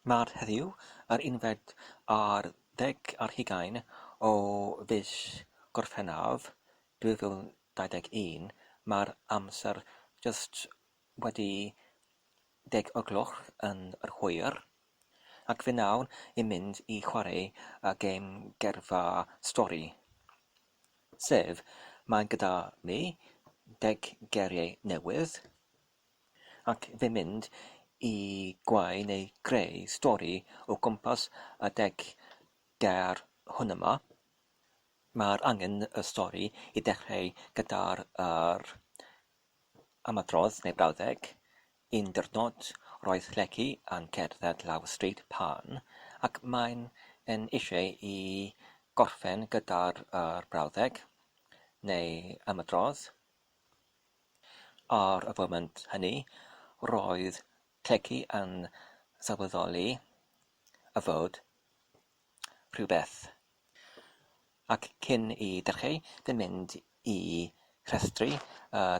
Mae'r heddiw yr unfed ar 10 o fis Gorffennaf 2021. Mae'r amser jyst wedi 10 o'r gloch yn yr hwyr, ac fe wnawn i mynd i chwarae y gêm geirfa stori. Sef, mae gyda mi 10 geiriau newydd, ac fe mynd i gwae neu greu stori o gwmpas y 10 ger hwn yma. Mae'r angen y stori i dechrau gyda'r ymadrodd neu brawddeg. Un diwrnod roedd Lleci yn cerdded lawr stryd Pan, ac mae'n eisiau i gorffen gyda'r brawddeg neu ymadrodd. Ar y foment hynny, roedd Lleci yn sylweddoli y fod rhywbeth. Ac cyn i dechrau, fe'n mynd i rhestru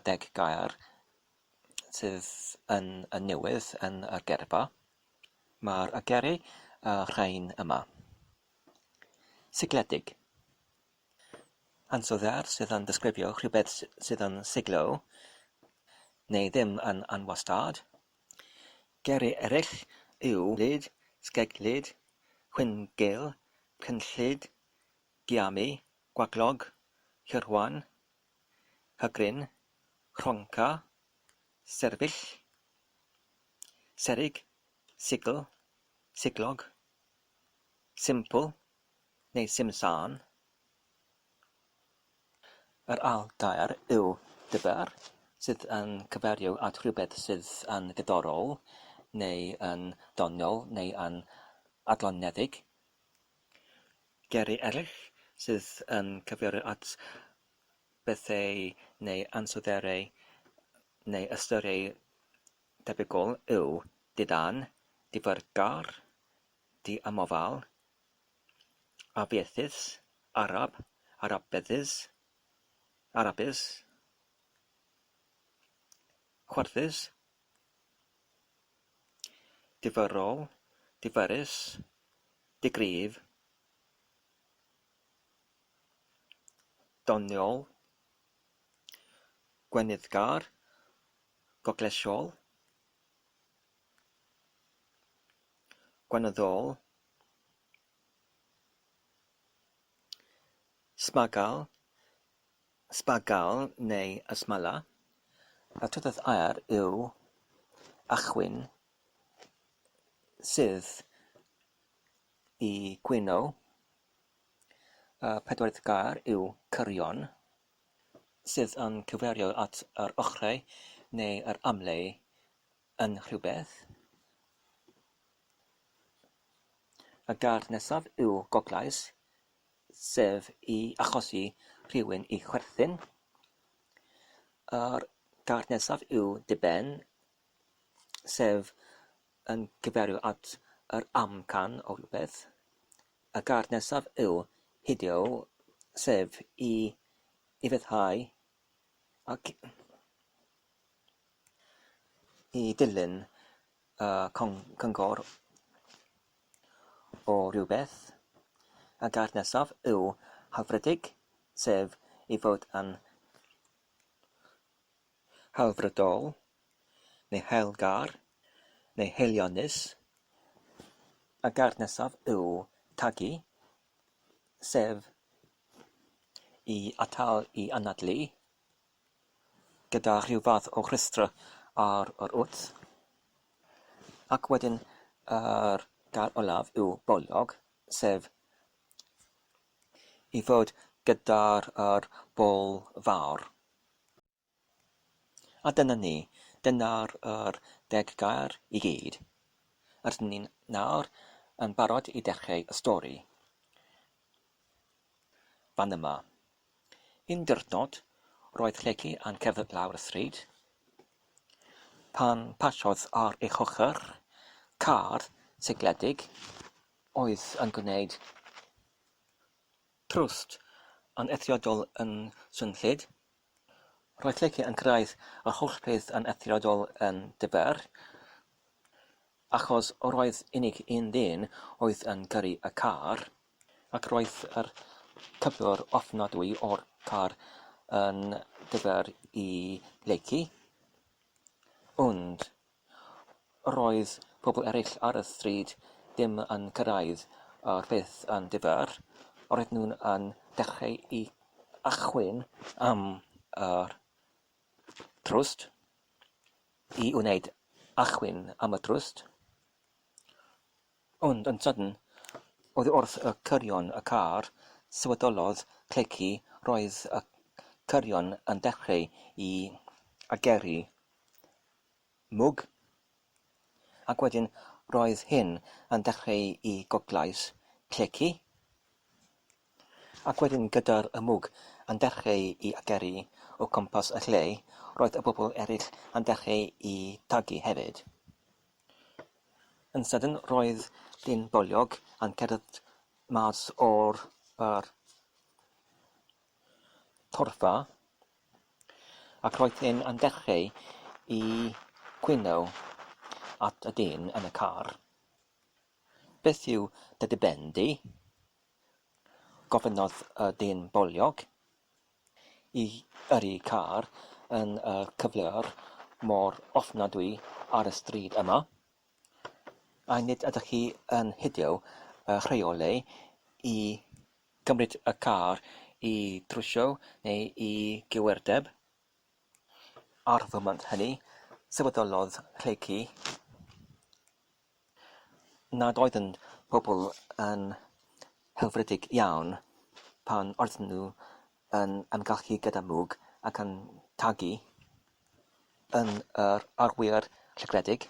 10 gair sydd yn newydd yn y geirfa. Mae'r geiriau rhain yma. Sigledig. Ansoddair sydd yn disgrifio rhywbeth sydd yn siglo neu ddim yn anwastad. Geiriau eraill yw lyd, sgeglyd, chwyngyl, cynllyd, giamu, gwaglog, hirwan, hygryn, rhonca, serfill, serig, sigl, siglog, simpl neu simsan. Yr ail gair yw diben, sydd yn cyfeirio at rhywbeth sydd yn ddiddorol neu yn doniol neu yn adlonedig. Geiriau eraill sydd yn cyfeirio at bethau neu ansoddairau neu ystyriau debygol yw didan, difyrgar, diamofal, afiethus, arab, arabydus, arabus, chwarthus, difyrol, difyrus, digrif, doniol, gwenyddgar, goglesiol, gwenyddol, smagal, spagal neu ysmala. Y trydydd air yw achwyn, sydd i gwyno. Y pedwaredd gair yw cyrion, sydd yn cyfeirio at yr ochrau neu yr amlau yn rhywbeth. Y gair nesaf yw goglais, sef i achosi rhywun i chwerthin. Yr gair nesaf yw diben, sef yn cyfeirio at yr amcan o rhywbeth. Y gair nesaf yw hidio, sef i fyddhau ac i dilyn cyngor o rhywbeth. Y gair nesaf yw haelfrydig, sef i fod yn haelfrydol neu haelgar neu haelionus. Y gair nesaf yw tagu, sef i atal i anadlu gyda rhyw fath o rhestr ar yr wrth. Ac wedyn yr gair olaf yw boliog, sef i fod gyda'r bol fawr. A dyna ni, dyna'r 10 gair i gyd. Rydyn ni'n nawr yn barod i dechrau y stori. Fan yma. Un diwrnod, roedd Lleci yn cerdded lawr y stryd. Pan pasiodd ar eich ochr, car sigledig oedd yn gwneud trwst yn eithriadol yn swnllyd. Roedd Lleci yn cyrraedd yr holl peth yn eithriadol yn difyr. achos roedd unig un ddyn oedd yn gyrru y car, ac roedd yr cyflwr ofnadwy o'r car yn difyr I leici, ond roedd pobl eraill ar y stryd ddim yn cyrraedd yr peth yn difyr. Roedd nhw'n yn dechrau I achwyn am yr trwst, I wneud achwyn am y trwst, ond yn sydyn, oedd wrth y cyrion y car sefydlodd cleici, roedd y cyrion yn dechrau I ageru mwg, ac wedyn roedd hyn yn dechrau I goglais cleici, ac wedyn gyda'r y mwg yn dechrau I ageru o cwmpas y lle, roedd y bobl eraill yn dechrau I tagu hefyd. Yn sydyn roedd dyn boliog yn cerdded mas o'r torfa, ac roedd hyn yn dechrau I gwyno at y dyn yn y car. Beth yw dy diben di? Gofynnodd y dyn boliog I yrru car yn y cyflwr mor ofnadwy ar y stryd yma. A nid ydych chi yn hidio rheolau I gymryd y car I drwsio neu I gywirdeb. Ar foment hynny, sefydlodd cleici nad oedden pobl yn haelfrydig iawn pan oedden nhw yn ymgylchu gyda mwg ac yn tagu yn yr arwyr sigledig.